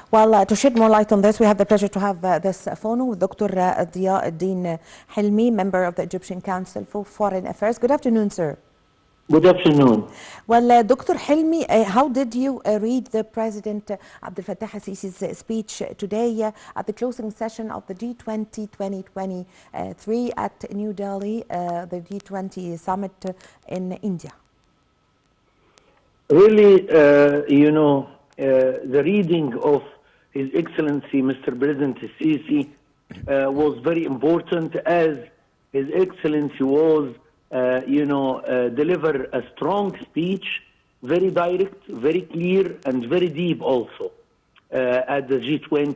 Well, to shed more light on this, we have the pleasure to have this phone with Dr. Dyaa Helmy, member of the Egyptian Council for Foreign Affairs. Good afternoon, sir. Good afternoon. Well, Dr. Helmy, how did you read the President Abdel Fattah al-Sisi's speech today at the closing session of the G20 2023 at New Delhi, the G20 summit in India? Really, the reading of His Excellency Mr. President Sisi was very important, as His Excellency was, deliver a strong speech, very direct, very clear, and very deep also at the G20,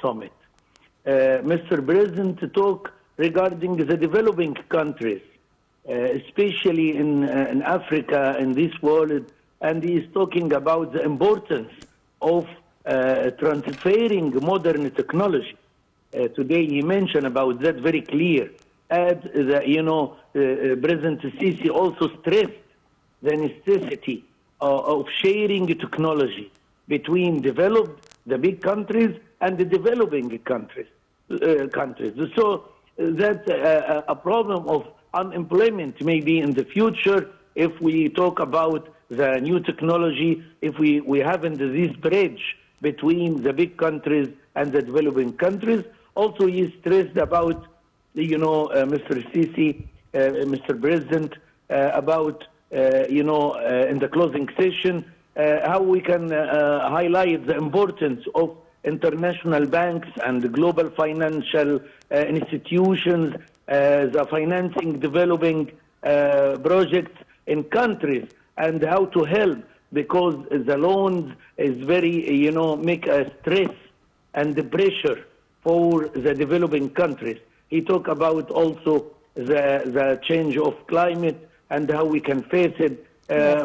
summit. Mr. President talked regarding the developing countries, especially in Africa, in this world, and he is talking about the importance of transferring modern technology. Today he mentioned about that very clear. And President Sisi also stressed the necessity of sharing technology between the big countries, and the developing countries. So that's a problem of unemployment maybe in the future if we talk about the new technology, if we haven't this bridge between the big countries and the developing countries. Also, he stressed about, Mr. Sisi, Mr. President, about, in the closing session, how we can highlight the importance of international banks and global financial institutions, the financing developing projects in countries, and how to help, because the loans is very, make a stress and the pressure for the developing countries. He talked about also the change of climate and how we can face it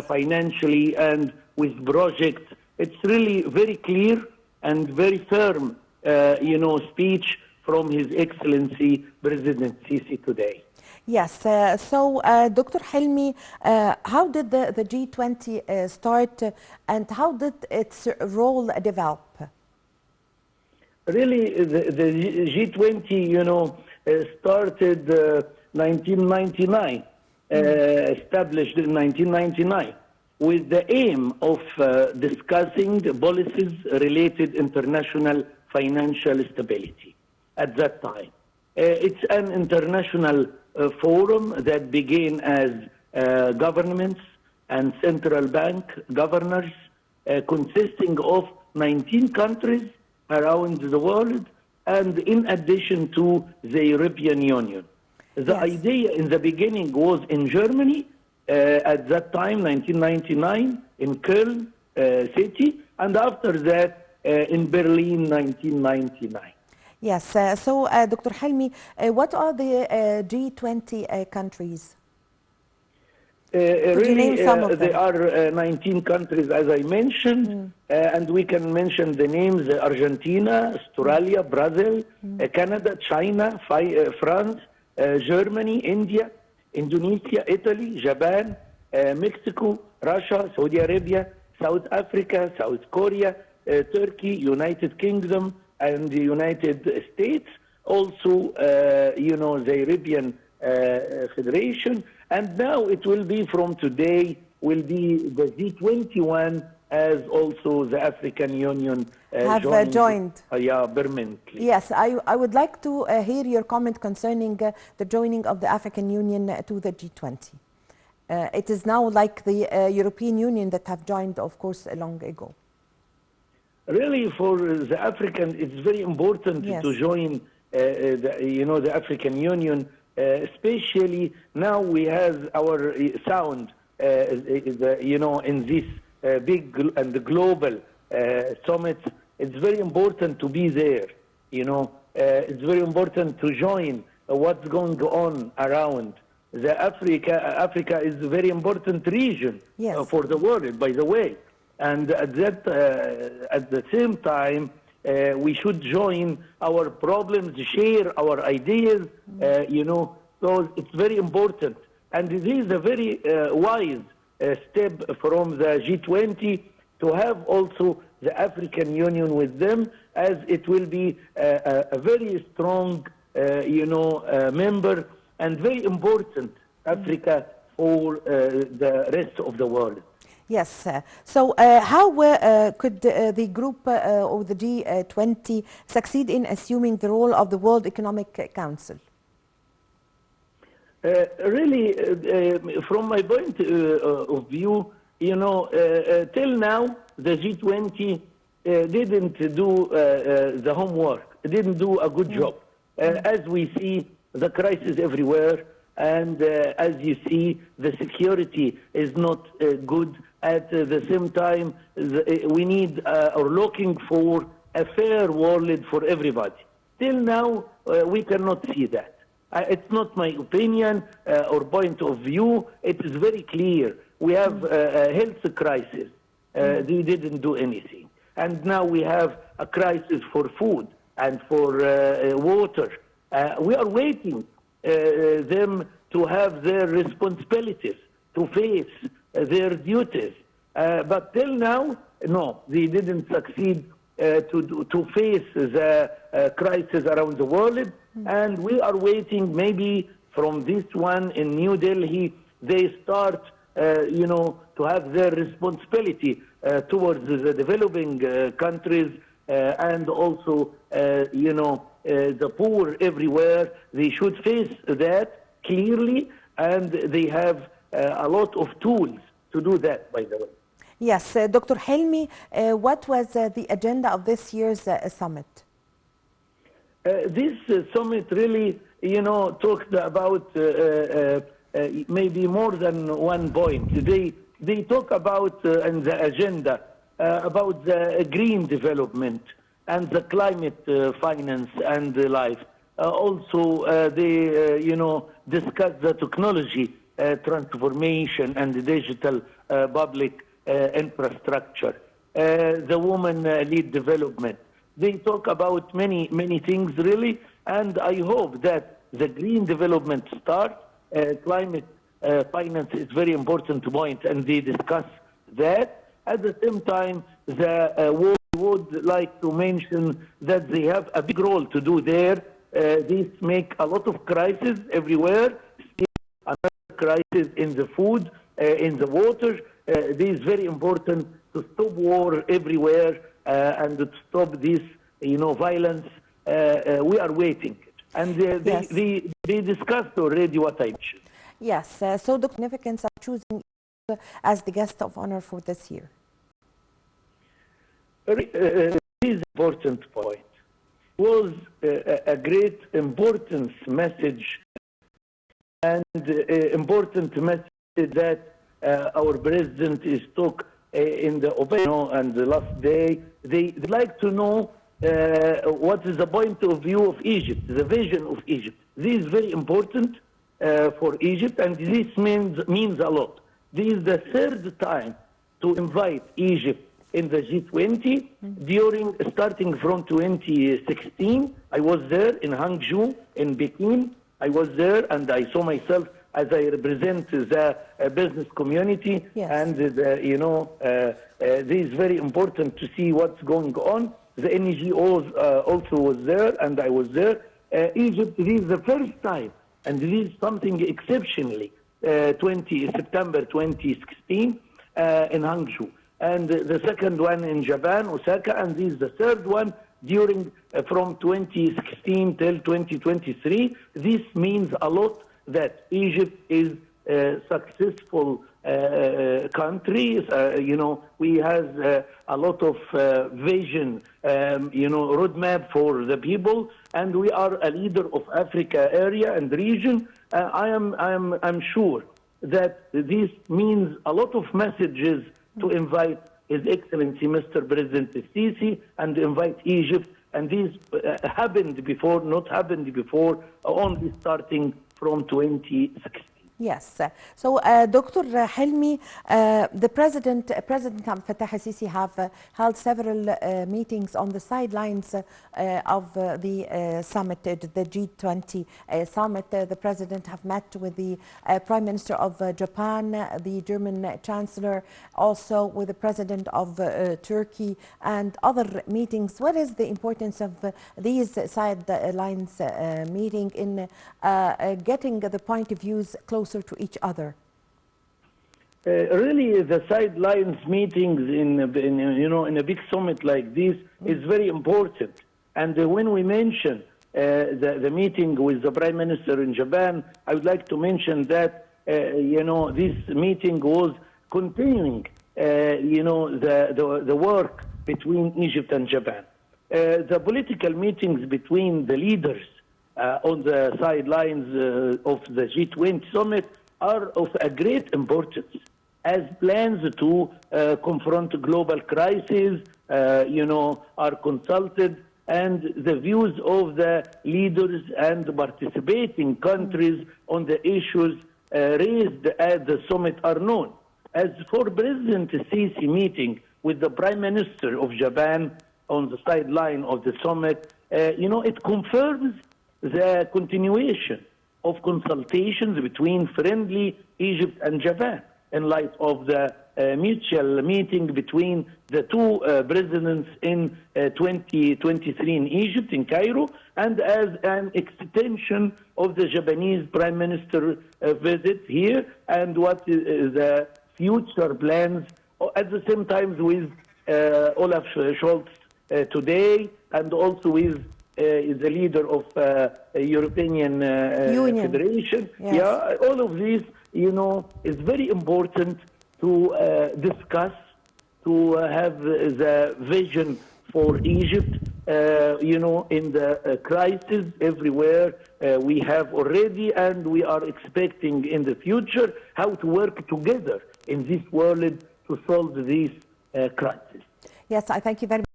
financially and with projects. It's really very clear and very firm, speech from His Excellency President Sisi today. Yes. So, Dr. Helmy, how did the G20 start, and how did its role develop? Really, the G20, started 1999, established in 1999, with the aim of discussing policies related international financial stability at that time. It's an international forum that began as governments and central bank governors, consisting of 19 countries around the world, and in addition to the European Union. The idea in the beginning was in Germany, at that time, 1999, in Köln city, and after that, in Berlin, 1999. Yes. So, Dr. Helmy, what are the G20 countries? Really, there are 19 countries, as I mentioned, and we can mention the names: Argentina, Australia, Brazil, Canada, China, France, Germany, India, Indonesia, Italy, Japan, Mexico, Russia, Saudi Arabia, South Africa, South Korea, Turkey, United Kingdom, and the United States. Also, the European Federation. And now it will be, from today, will be the G21, as also the African Union have joined. Permanently. Yes, I would like to hear your comment concerning the joining of the African Union to the G20. It is now like the European Union that have joined, of course, long ago. Really, for the African, it's very important to join the African Union. Especially now we have our sound, in this big and global summit. It's very important to be there. It's very important to join what's going on around. Africa is a very important region for the world, by the way. And at the same time, we should join our problems, share our ideas, so it's very important. And this is a very wise step from the G20 to have also the African Union with them, as it will be a very strong, member and very important Africa for the rest of the world. Yes. So how could the group or the G20 succeed in assuming the role of the World Economic Council? Really, from my point of view, till now, the G20 didn't do the homework, didn't do a good job. As we see, the crisis everywhere, and as you see, the security is not good. At the same time, we need or looking for a fair world for everybody. Till now, we cannot see that. It's not my opinion or point of view. It is very clear. We have a health crisis. They didn't do anything. And now we have a crisis for food and for water. We are waiting them to have their responsibilities, to face their duties. But till now, no, they didn't succeed to face the crisis around the world. And we are waiting maybe from this one in New Delhi, they start, to have their responsibility towards the developing countries and also, the poor everywhere. They should face that clearly, and they have a lot of tools to do that, by the way. Yes, Dr. Helmy, what was the agenda of this year's summit? This summit really, talked about maybe more than one point. They talk about in the agenda about the green development and the climate finance and life. Also, they discuss the technology transformation and the digital public infrastructure, the woman lead development. They talk about many things really, and I hope that the green development starts. Climate finance is very important point, and they discuss that. At the same time, the world would like to mention that they have a big role to do there. This make a lot of crises everywhere. Another crisis in the food, in the water. This is very important to stop war everywhere and to stop this, violence. We are waiting, and they discussed already what I mentioned. Yes. So the significance of choosing as the guest of honor for this year. This is important point. Was a great importance message and important message that our president is took in the opinion and the last day. They'd like to know what is the point of view of Egypt, the vision of Egypt. This is very important for Egypt, and this means a lot. This is the third time to invite Egypt in the G20 starting from 2016. I was there in Hangzhou, in Peking. I was there and I saw myself as I represent the business community. Yes. And this is very important to see what's going on. The NGOs also was there, and I was there. Egypt, this is the first time, and this is something exceptionally, September 2016 in Hangzhou. And the second one in Japan, Osaka, and this is the third one during from 2016 till 2023. This means a lot that Egypt is a successful country. We have a lot of vision, roadmap for the people, and we are a leader of Africa area and region. I'm sure that this means a lot of messages to invite His Excellency Mr. President Sisi and invite Egypt. And this happened before, not happened before, only starting from 2016. Yes. So, Dr. Helmy, the President Abdel Fattah al-Sisi have held several meetings on the sidelines of the summit, the G20 summit. The President have met with the Prime Minister of Japan, the German Chancellor, also with the President of Turkey, and other meetings. What is the importance of these sidelines meeting in getting the point of views closer to each other? Really, the sidelines meetings in a big summit like this is very important. And when we mention the meeting with the Prime Minister in Japan, I would like to mention that this meeting was continuing the work between Egypt and Japan. The political meetings between the leaders on the sidelines of the G20 summit are of a great importance as plans to confront global crises, are consulted, and the views of the leaders and participating countries on the issues raised at the summit are known. As for President Sisi meeting with the Prime Minister of Japan on the sideline of the summit, it confirms the continuation of consultations between friendly Egypt and Japan in light of the mutual meeting between the two presidents in 2023 in Egypt, in Cairo, and as an extension of the Japanese Prime Minister visit here, and what is the future plans at the same time with Olaf Scholz today, and also with the leader of European Federation. Yes. Yeah, all of this, is very important to discuss, to have the vision for Egypt, in the crisis everywhere we have already, and we are expecting in the future how to work together in this world to solve this crisis. Yes, I thank you very much.